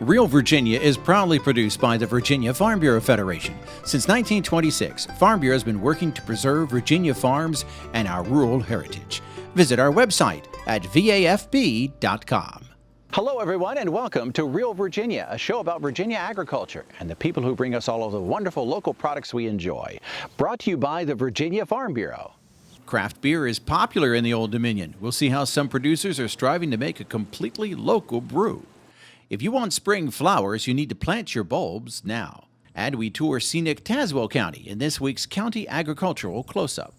Real Virginia is proudly produced by the Virginia Farm Bureau Federation. Since 1926, Farm Bureau has been working to preserve Virginia farms and our rural heritage. Visit our website at vafb.com. Hello everyone and welcome to Real Virginia, a show about Virginia agriculture and the people who bring us all of the wonderful local products we enjoy. Brought to you by the Virginia Farm Bureau. Craft beer is popular in the Old Dominion. We'll see how some producers are striving to make a completely local brew. If you want spring flowers, you need to plant your bulbs now. And we tour scenic Tazewell County in this week's County Agricultural Close-Up.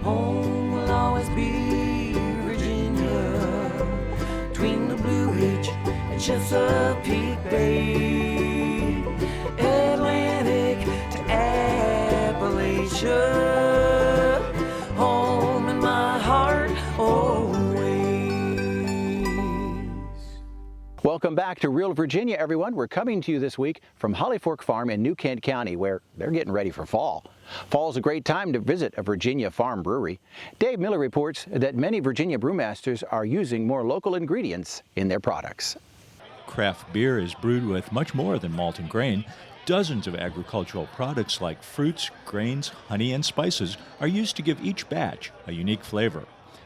Home will always be Virginia, between the Blue Ridge and Chesapeake Bay, Atlantic to Appalachia, home in my heart always. Welcome back to Real Virginia, everyone. We're coming to you this week from Holly Fork Farm in New Kent County, where they're getting ready for fall. Fall's a great time to visit a Virginia farm brewery. Dave Miller reports that many Virginia brewmasters are using more local ingredients in their products. Craft beer is brewed with much more than malt and grain. Dozens of agricultural products like fruits, grains, honey, and spices are used to give each batch a unique flavor.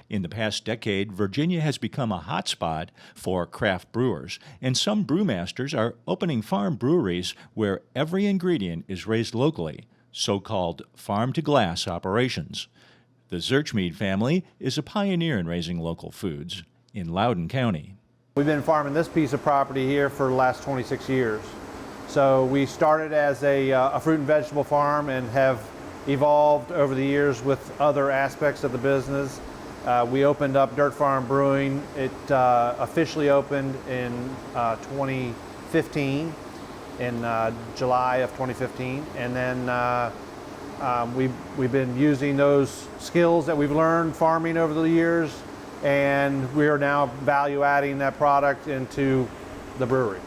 In the past decade, Virginia has become a hotspot for craft brewers, and some brewmasters are opening farm breweries where every ingredient is raised locally, so-called farm-to-glass operations. The Zurchmead family is a pioneer in raising local foods in Loudoun County. We've been farming this piece of property here for the last 26 years. So we started as a fruit and vegetable farm and have evolved over the years with other aspects of the business. We opened up Dirt Farm Brewing. It officially opened in 2015, in July of 2015. And then we've been using those skills that we've learned farming over the years, and we are now value adding that product into the brewery.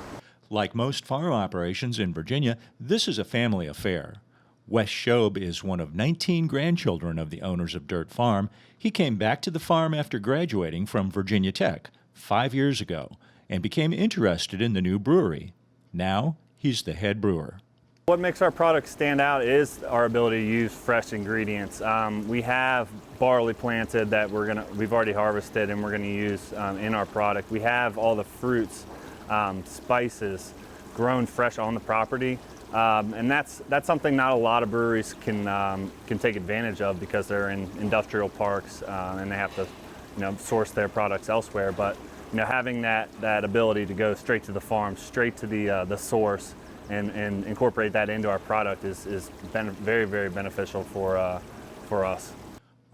Like most farm operations in Virginia, this is a family affair. Wes Shobe is one of 19 grandchildren of the owners of Dirt Farm. He came back to the farm after graduating from Virginia Tech 5 years ago and became interested in the new brewery. Now, he's the head brewer. What makes our product stand out is our ability to use fresh ingredients. We have barley planted that we've already harvested and we're going to use in our product. We have all the fruits, spices grown fresh on the property. And that's something not a lot of breweries can take advantage of because they're in industrial parks and they have to source their products elsewhere. But having that ability to go straight to the farm, straight to the source, and incorporate that into our product is very, very beneficial for us.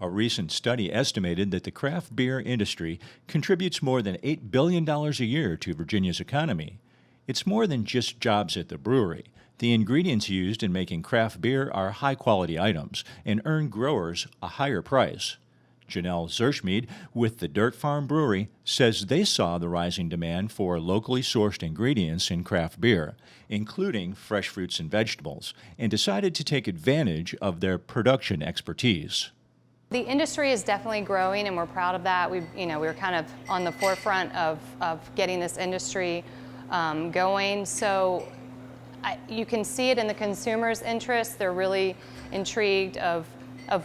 A recent study estimated that the craft beer industry contributes more than $8 billion a year to Virginia's economy. It's more than just jobs at the brewery. The ingredients used in making craft beer are high-quality items and earn growers a higher price. Janelle Zurchmead with the Dirt Farm Brewery says they saw the rising demand for locally sourced ingredients in craft beer, including fresh fruits and vegetables, and decided to take advantage of their production expertise. The industry is definitely growing, and we're proud of that. We're kind of on the forefront of getting this industry going. So you can see it in the consumers' interest. They're really intrigued of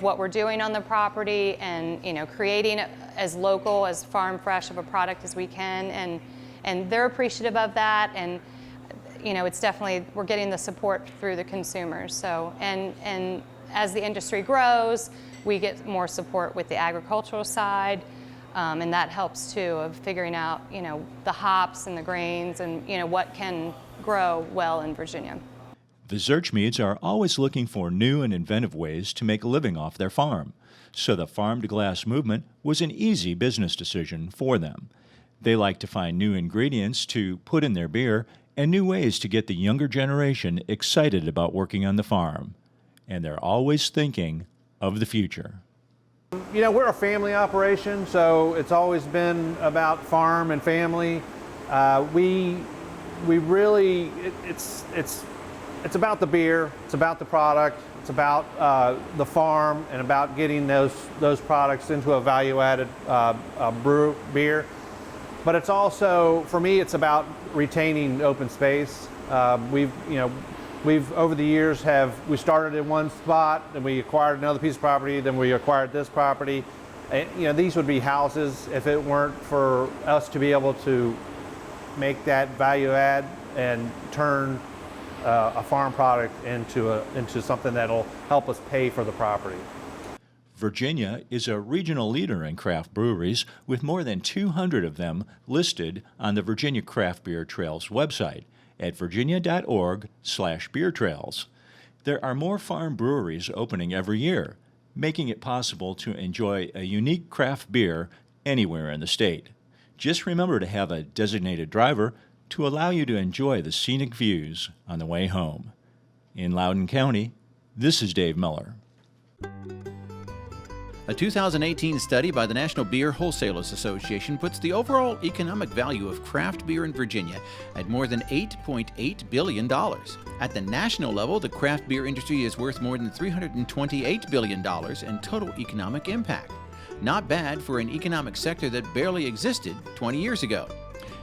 what we're doing on the property and creating as local, as farm fresh of a product as we can, and they're appreciative of that. And it's definitely, we're getting the support through the consumers. So and as the industry grows, we get more support with the agricultural side, and that helps too, of figuring out the hops and the grains and what can grow well in Virginia. The Zurchmeads are always looking for new and inventive ways to make a living off their farm, so the farm-to-glass movement was an easy business decision for them. They like to find new ingredients to put in their beer and new ways to get the younger generation excited about working on the farm. And they're always thinking of the future. We're a family operation, so it's always been about farm and family. We really, it's it's about the beer, it's about the product, it's about the farm, and about getting those products into a value-added beer. But it's also, for me, it's about retaining open space. We've over the years we started in one spot, then we acquired another piece of property, then we acquired this property. And, these would be houses if it weren't for us to be able to make that value add and turn a farm product into something that'll help us pay for the property. Virginia is a regional leader in craft breweries with more than 200 of them listed on the Virginia Craft Beer Trails website at virginia.org/beer trails. There are more farm breweries opening every year, making it possible to enjoy a unique craft beer anywhere in the state. Just remember to have a designated driver to allow you to enjoy the scenic views on the way home. In Loudoun County, this is Dave Miller. A 2018 study by the National Beer Wholesalers Association puts the overall economic value of craft beer in Virginia at more than $8.8 billion. At the national level, the craft beer industry is worth more than $328 billion in total economic impact. Not bad for an economic sector that barely existed 20 years ago.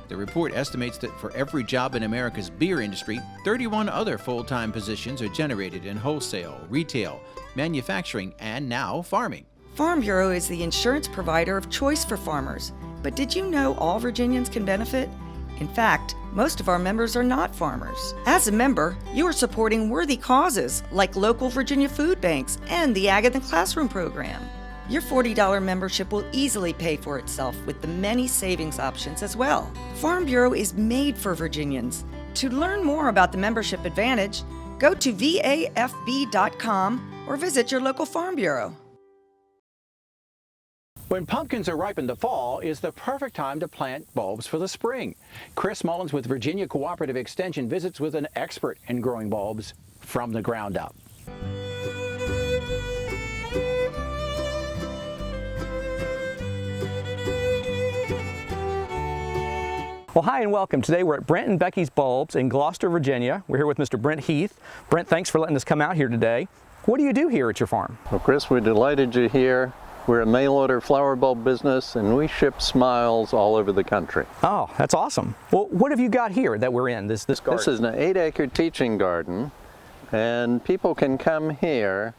The report estimates that for every job in America's beer industry, 31 other full-time positions are generated in wholesale, retail, manufacturing, and now farming. Farm Bureau is the insurance provider of choice for farmers. But did you know all Virginians can benefit? In fact, most of our members are not farmers. As a member, you are supporting worthy causes like local Virginia food banks and the Ag in the Classroom program. Your $40 membership will easily pay for itself with the many savings options as well. Farm Bureau is made for Virginians. To learn more about the membership advantage, go to vafb.com or visit your local Farm Bureau. When pumpkins are ripe in the fall is the perfect time to plant bulbs for the spring. Chris Mullins with Virginia Cooperative Extension visits with an expert in growing bulbs from the ground up. Well, hi and welcome. Today we're at Brent and Becky's Bulbs in Gloucester, Virginia. We're here with Mr. Brent Heath. Brent, thanks for letting us come out here today. What do you do here at your farm? Well, Chris, we're delighted you're here. We're a mail-order flower bulb business, and we ship smiles all over the country. Oh, that's awesome. Well, what have you got here that we're in, this garden? This is an 8-acre teaching garden, and people can come here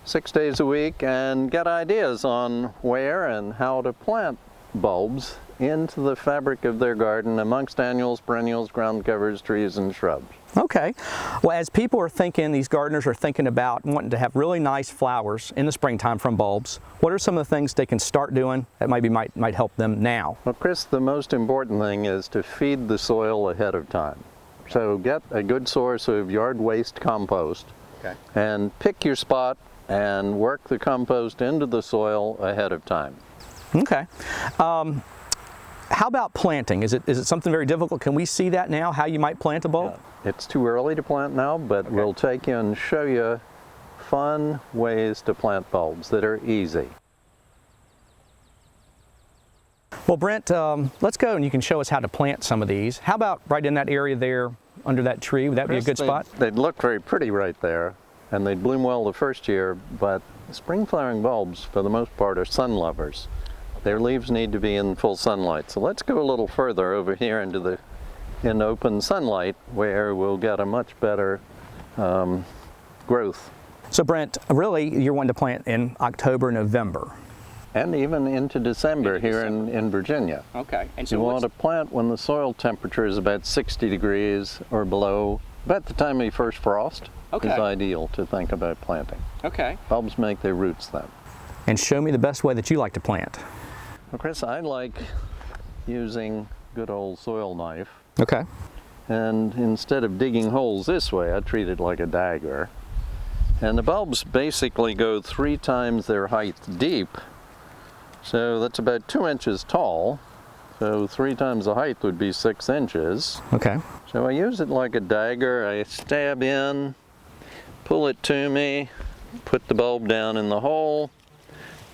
6 days a week and get ideas on where and how to plant bulbs into the fabric of their garden amongst annuals, perennials, ground covers, trees, and shrubs. Okay. Well, as people are thinking, these gardeners are thinking about wanting to have really nice flowers in the springtime from bulbs, what are some of the things they can start doing that maybe might help them now? Well, Chris, the most important thing is to feed the soil ahead of time. So get a good source of yard waste compost, and pick your spot and work the compost into the soil ahead of time. Okay. How about planting? Is it something very difficult? Can we see that now, how you might plant a bulb? It's too early to plant now, but we'll take you and show you fun ways to plant bulbs that are easy. Well, Brent, let's go and you can show us how to plant some of these. How about right in that area there under that tree? Would that be a good spot? They'd look very pretty right there, and they'd bloom well the first year, but spring flowering bulbs, for the most part, are sun lovers. Their leaves need to be in full sunlight. So let's go a little further over here into in open sunlight, where we'll get a much better growth. So Brent, really you're wanting to plant in October, November. And even into December here in Virginia. Okay. And so you want to plant when the soil temperature is about 60 degrees or below. About the time of first frost is ideal to think about planting. Okay. Bulbs make their roots then. And show me the best way that you like to plant. Well, Chris, I like using good old soil knife. Okay. And instead of digging holes this way, I treat it like a dagger. And the bulbs basically go 3 times their height deep. So that's about 2 inches tall. So 3 times the height would be 6 inches. Okay. So I use it like a dagger. I stab in, pull it to me, put the bulb down in the hole,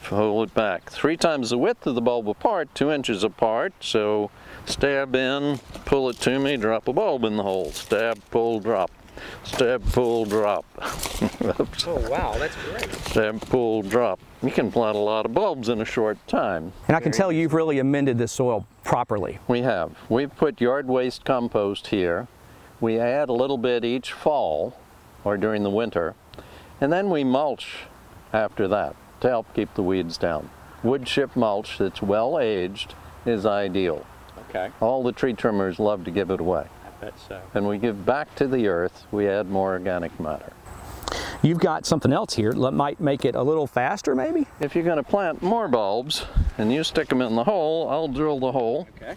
fold it back. 3 times the width of the bulb apart, 2 inches apart. So stab in, pull it to me, drop a bulb in the hole. Stab, pull, drop. Step, pull, drop. Oops. Oh, wow, that's great. Step, pull, drop. You can plant a lot of bulbs in a short time. And I can tell you've really amended this soil properly. We have. We've put yard waste compost here. We add a little bit each fall or during the winter, and then we mulch after that to help keep the weeds down. Wood chip mulch that's well aged is ideal. Okay. All the tree trimmers love to give it away. I bet so. And we give back to the earth, we add more organic matter. You've got something else here that might make it a little faster, maybe? If you're going to plant more bulbs and you stick them in the hole, I'll drill the hole. Okay.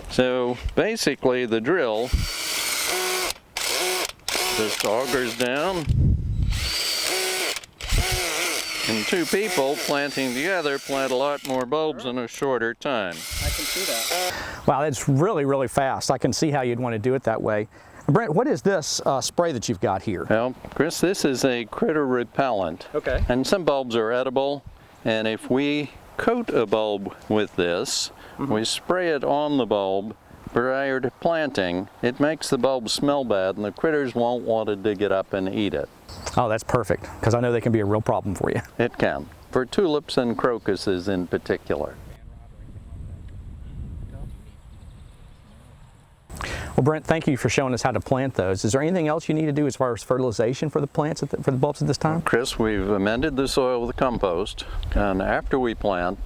So basically the drill just augers down, and two people planting together plant a lot more bulbs in a shorter time. I can see that. Wow, that's really, really fast. I can see how you'd want to do it that way. Brent, what is this spray that you've got here? Well, Chris, this is a critter repellent. Okay. And some bulbs are edible, and if we coat a bulb with this, we spray it on the bulb prior to planting, it makes the bulb smell bad and the critters won't want to dig it up and eat it. Oh, that's perfect, because I know they can be a real problem for you. It can, for tulips and crocuses in particular. Well, Brent, thank you for showing us how to plant those. Is there anything else you need to do as far as fertilization for the plants, for the bulbs at this time? Chris, we've amended the soil with compost, and after we plant,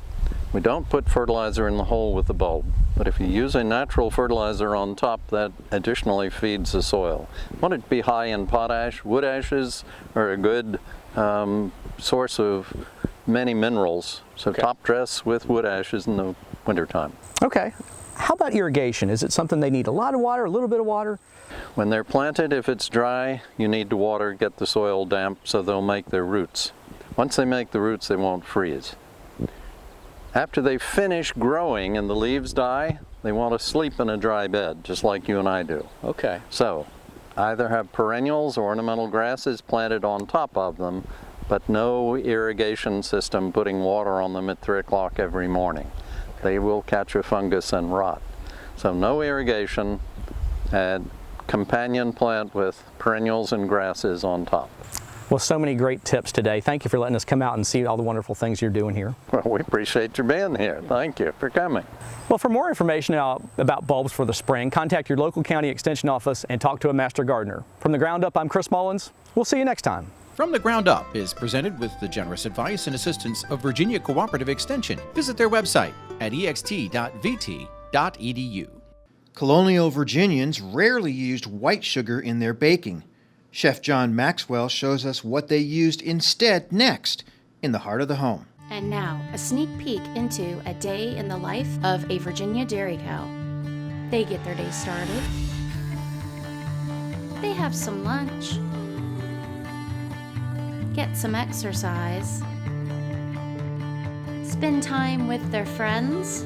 we don't put fertilizer in the hole with the bulb, but if you use a natural fertilizer on top, that additionally feeds the soil. Want it to be high in potash. Wood ashes are a good source of many minerals, so top dress with wood ashes in the wintertime. Okay. How about irrigation? Is it something they need a lot of water, a little bit of water? When they're planted, if it's dry, you need to water, get the soil damp so they'll make their roots. Once they make the roots, they won't freeze. After they finish growing and the leaves die, they want to sleep in a dry bed, just like you and I do. Okay. So, either have perennials or ornamental grasses planted on top of them, but no irrigation system putting water on them at 3 o'clock every morning. They will catch a fungus and rot. So no irrigation, and companion plant with perennials and grasses on top. Well, so many great tips today. Thank you for letting us come out and see all the wonderful things you're doing here. Well, we appreciate you being here. Thank you for coming. Well, for more information about bulbs for the spring, contact your local county extension office and talk to a master gardener. From the Ground Up, I'm Chris Mullins. We'll see you next time. From the Ground Up is presented with the generous advice and assistance of Virginia Cooperative Extension. Visit their website at ext.vt.edu. Colonial Virginians rarely used white sugar in their baking. Chef John Maxwell shows us what they used instead next in the heart of the home. And now, a sneak peek into a day in the life of a Virginia dairy cow. They get their day started. They have some lunch. Get some exercise. Spend time with their friends.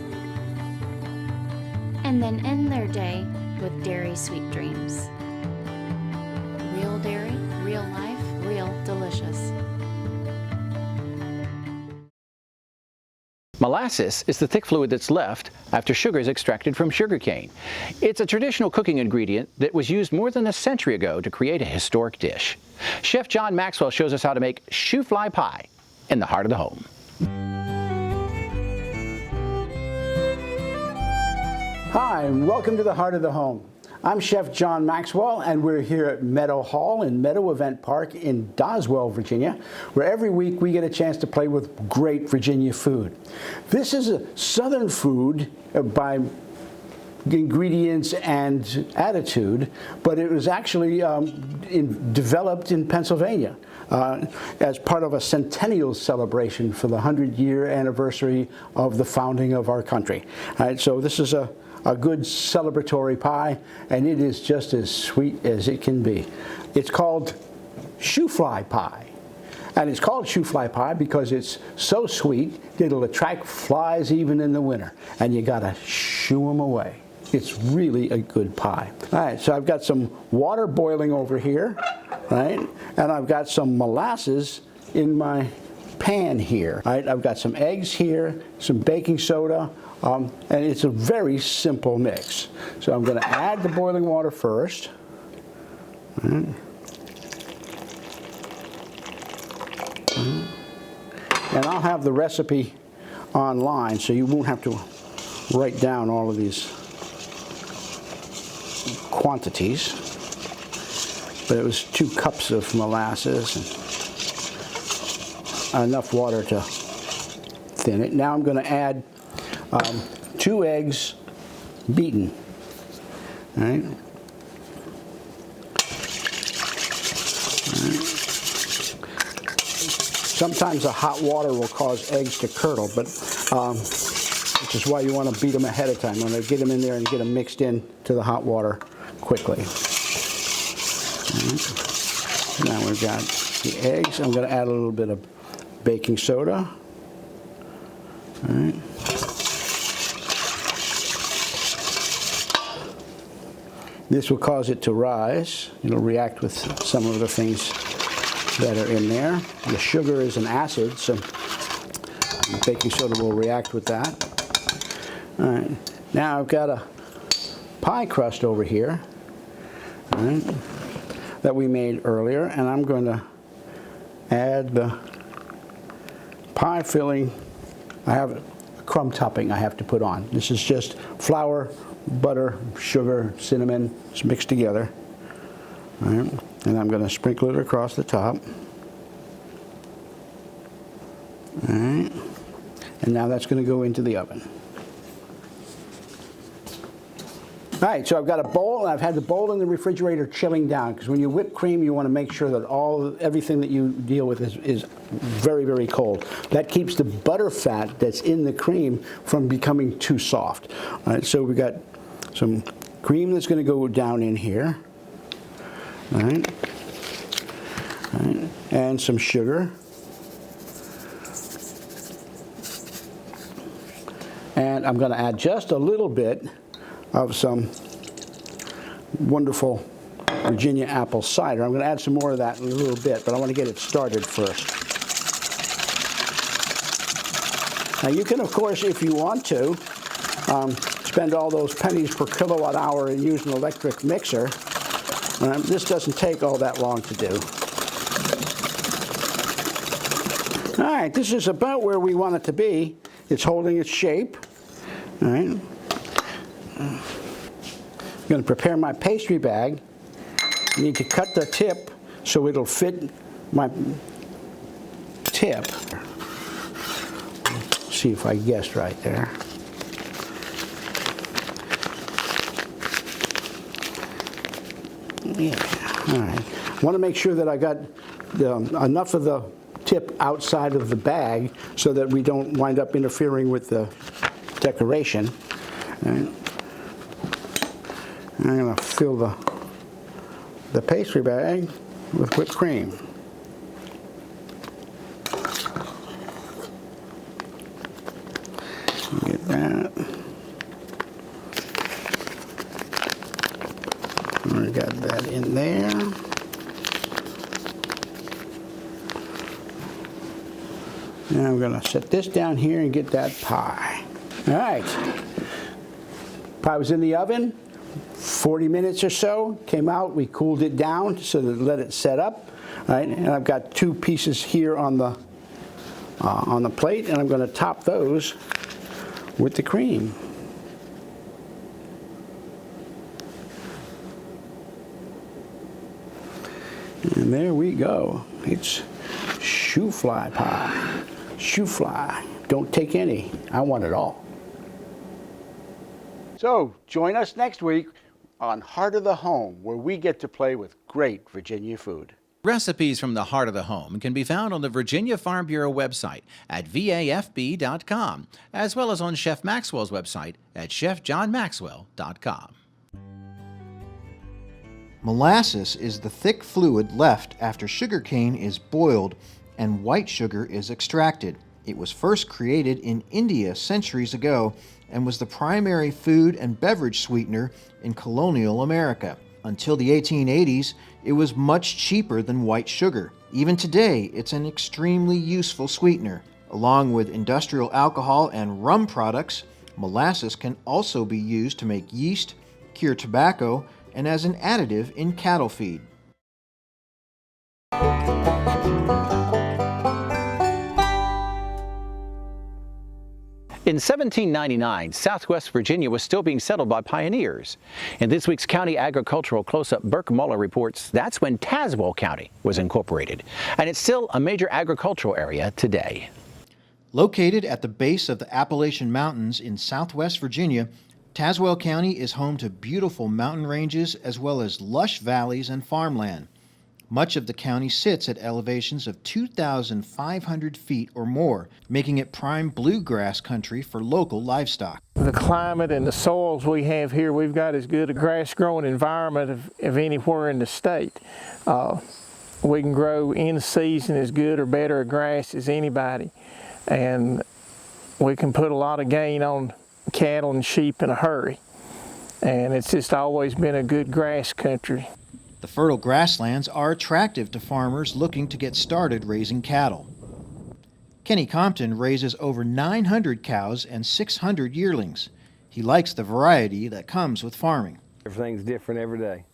And then end their day with dairy sweet dreams. Real dairy, real life, real delicious. Molasses is the thick fluid that's left after sugar is extracted from sugarcane. It's a traditional cooking ingredient that was used more than a century ago to create a historic dish. Chef John Maxwell shows us how to make Shoo-fly pie in the heart of the home. Hi, and welcome to the Heart of the Home. I'm Chef John Maxwell, and we're here at Meadow Hall in Meadow Event Park in Tazewell, Virginia, where every week we get a chance to play with great Virginia food. This is a Southern food by ingredients and attitude, but it was actually developed in Pennsylvania as part of a centennial celebration for the 100-year anniversary of the founding of our country. All right, so this is a good celebratory pie, and it is just as sweet as it can be. It's called Shoo-fly pie. And it's called Shoo-fly pie because it's so sweet it'll attract flies even in the winter, and you gotta shoo them away. It's really a good pie. All right, so I've got some water boiling over here, right? And I've got some molasses in my pan here. All right, I've got some eggs here, some baking soda, and it's a very simple mix. So I'm going to add the boiling water first. Right. And I'll have the recipe online, so you won't have to write down all of these quantities. But it was 2 cups of molasses and enough water to thin it. Now I'm going to add 2 eggs beaten. All right. Sometimes the hot water will cause eggs to curdle, but which is why you want to beat them ahead of time. You want to get them in there and get them mixed in to the hot water quickly. Now we've got the eggs. I'm going to add a little bit of baking soda. All right. This will cause it to rise. It'll react with some of the things that are in there. The sugar is an acid, so the baking soda will react with that. All right. Now I've got a pie crust over here, all right, that we made earlier, and I'm going to add the pie filling. I have a crumb topping I have to put on. This is just flour, butter, sugar, cinnamon, it's mixed together. All right. And I'm going to sprinkle it across the top. All right. And now that's going to go into the oven. All right, so I've got a bowl, and I've had the bowl in the refrigerator chilling down, because when you whip cream, you want to make sure that everything that you deal with is very, very cold. That keeps the butter fat that's in the cream from becoming too soft. All right, so we've got some cream that's going to go down in here. All right. All right. And some sugar. And I'm going to add just a little bit of some wonderful Virginia apple cider. I'm going to add some more of that in a little bit, but I want to get it started first. Now you can, of course, if you want to, spend all those pennies per kilowatt hour and use an electric mixer. This doesn't take all that long to do. All right, this is about where we want it to be. It's holding its shape. All right. I'm going to prepare my pastry bag. I need to cut the tip so it'll fit my tip. See if I guessed right there. Yeah, all right. I want to make sure that I got enough of the tip outside of the bag so that we don't wind up interfering with the decoration. All right. I'm going to fill the pastry bag with whipped cream. Get that. I got that in there. Now I'm going to set this down here and get that pie. All right. Pie was in the oven 40 minutes or so. Came out, we cooled it down so that let it set up. All right, and I've got 2 pieces here on the plate, and I'm going to top those with the cream. And there we go. It's Shoo-fly pie. Shoo-fly. Don't take any. I want it all. So join us next week on Heart of the Home, where we get to play with great Virginia food. Recipes from the Heart of the Home can be found on the Virginia Farm Bureau website at vafb.com, as well as on Chef Maxwell's website at chefjohnmaxwell.com. Molasses is the thick fluid left after sugarcane is boiled and white sugar is extracted. It was first created in India centuries ago and was the primary food and beverage sweetener in colonial America. Until the 1880s, it was much cheaper than white sugar. Even today, it's an extremely useful sweetener. Along with industrial alcohol and rum products, molasses can also be used to make yeast, cure tobacco, and as an additive in cattle feed. In 1799, Southwest Virginia was still being settled by pioneers. In this week's County Agricultural Close-Up, Burke Muller reports that's when Tazewell County was incorporated, and it's still a major agricultural area today. Located at the base of the Appalachian Mountains in southwest Virginia, Tazewell County is home to beautiful mountain ranges as well as lush valleys and farmland. Much of the county sits at elevations of 2,500 feet or more, making it prime bluegrass country for local livestock. The climate and the soils we have here, we've got as good a grass-growing environment of anywhere in the state. We can grow in season as good or better a grass as anybody, and we can put a lot of gain on cattle and sheep in a hurry. And it's just always been a good grass country. The fertile grasslands are attractive to farmers looking to get started raising cattle. Kenny Compton raises over 900 cows and 600 yearlings. He likes the variety that comes with farming. Everything's different every day.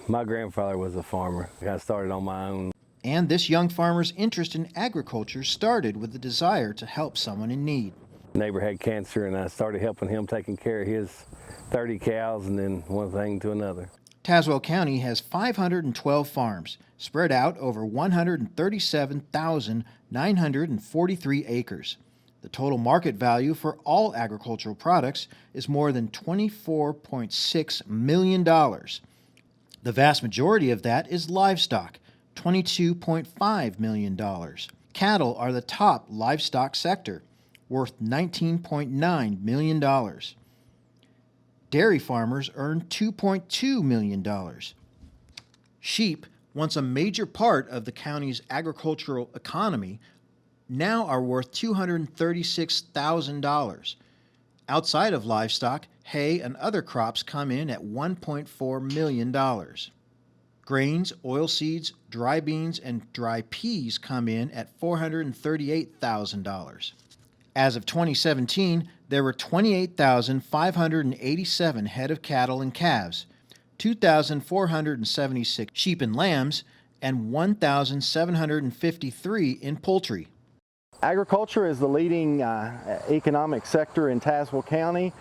My grandfather was a farmer. I started on my own. And this young farmer's interest in agriculture started with the desire to help someone in need. Neighbor had cancer, and I started helping him taking care of his 30 cows, and then one thing to another. Tazewell County has 512 farms, spread out over 137,943 acres. The total market value for all agricultural products is more than $24.6 million. The vast majority of that is livestock, $22.5 million. Cattle are the top livestock sector, worth $19.9 million. Dairy farmers earn $2.2 million. Sheep, once a major part of the county's agricultural economy, now are worth $236,000. Outside of livestock, hay and other crops come in at $1.4 million. Grains, oilseeds, dry beans, and dry peas come in at $438,000. As of 2017, there were 28,587 head of cattle and calves, 2,476 sheep and lambs, and 1,753 in poultry. Agriculture is the leading economic sector in Tazewell County.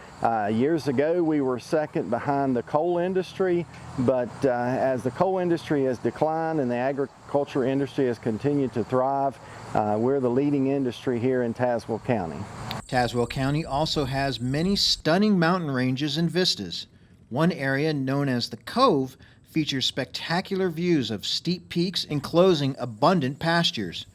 Years ago, we were second behind the coal industry, but as the coal industry has declined and the agriculture industry has continued to thrive, we're the leading industry here in Tazewell County. Tazewell County also has many stunning mountain ranges and vistas. One area known as the Cove features spectacular views of steep peaks enclosing abundant pastures.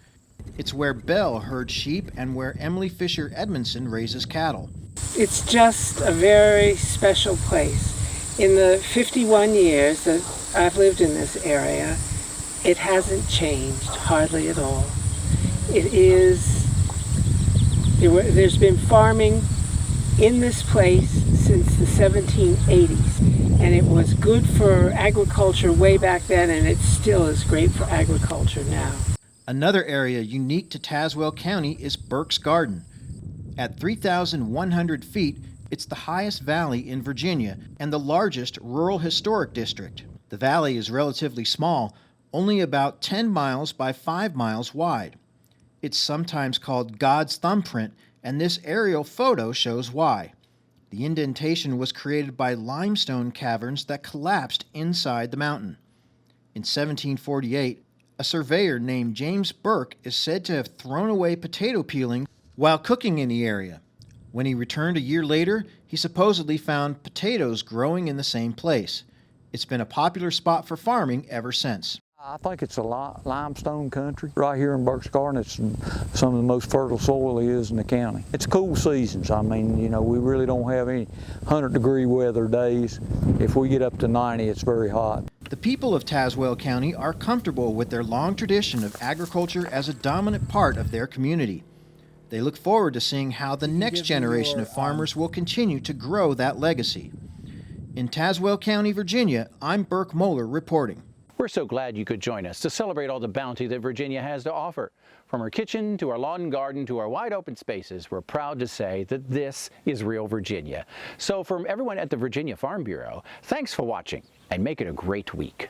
It's where Belle herds sheep and where Emily Fisher Edmondson raises cattle. It's just a very special place. In the 51 years that I've lived in this area, it hasn't changed hardly at all. There's been farming in this place since the 1780s, and it was good for agriculture way back then, and it still is great for agriculture now. Another area unique to Tazewell County is Burke's Garden. At 3,100 feet, it's the highest valley in Virginia and the largest rural historic district. The valley is relatively small, only about 10 miles by 5 miles wide. It's sometimes called God's thumbprint, and this aerial photo shows why. The indentation was created by limestone caverns that collapsed inside the mountain. In 1748, a surveyor named James Burke is said to have thrown away potato peeling while cooking in the area. When he returned a year later, he supposedly found potatoes growing in the same place. It's been a popular spot for farming ever since. I think it's a limestone country. Right here in Burke's Garden, it's some of the most fertile soil there is in the county. It's cool seasons. I mean, you know, we really don't have any 100-degree weather days. If we get up to 90, it's very hot. The people of Tazewell County are comfortable with their long tradition of agriculture as a dominant part of their community. They look forward to seeing how the next generation of farmers will continue to grow that legacy. In Tazewell County, Virginia, I'm Burke Moeller reporting. We're so glad you could join us to celebrate all the bounty that Virginia has to offer. From our kitchen to our lawn and garden to our wide open spaces, we're proud to say that this is real Virginia. So from everyone at the Virginia Farm Bureau, thanks for watching and make it a great week.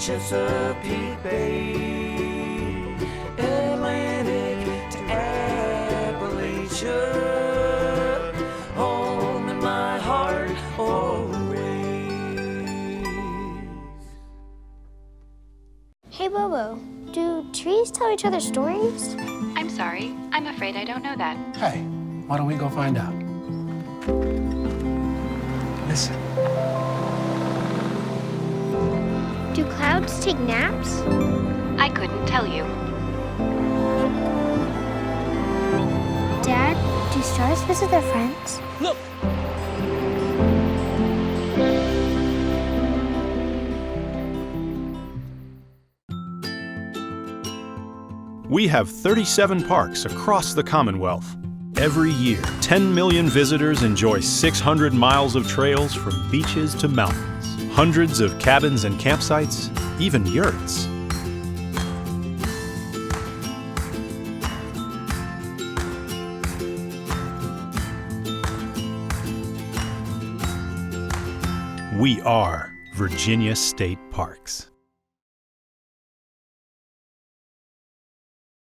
Chesapeake Bay, Atlantic to Appalachia, home in my heart always. Hey Bobo, do trees tell each other stories? I'm sorry, I'm afraid I don't know that. Hey, why don't we go find out? Listen. Do clouds take naps? I couldn't tell you. Dad, do stars visit their friends? Look! We have 37 parks across the Commonwealth. Every year, 10 million visitors enjoy 600 miles of trails from beaches to mountains, hundreds of cabins and campsites, even yurts. We are Virginia State Parks.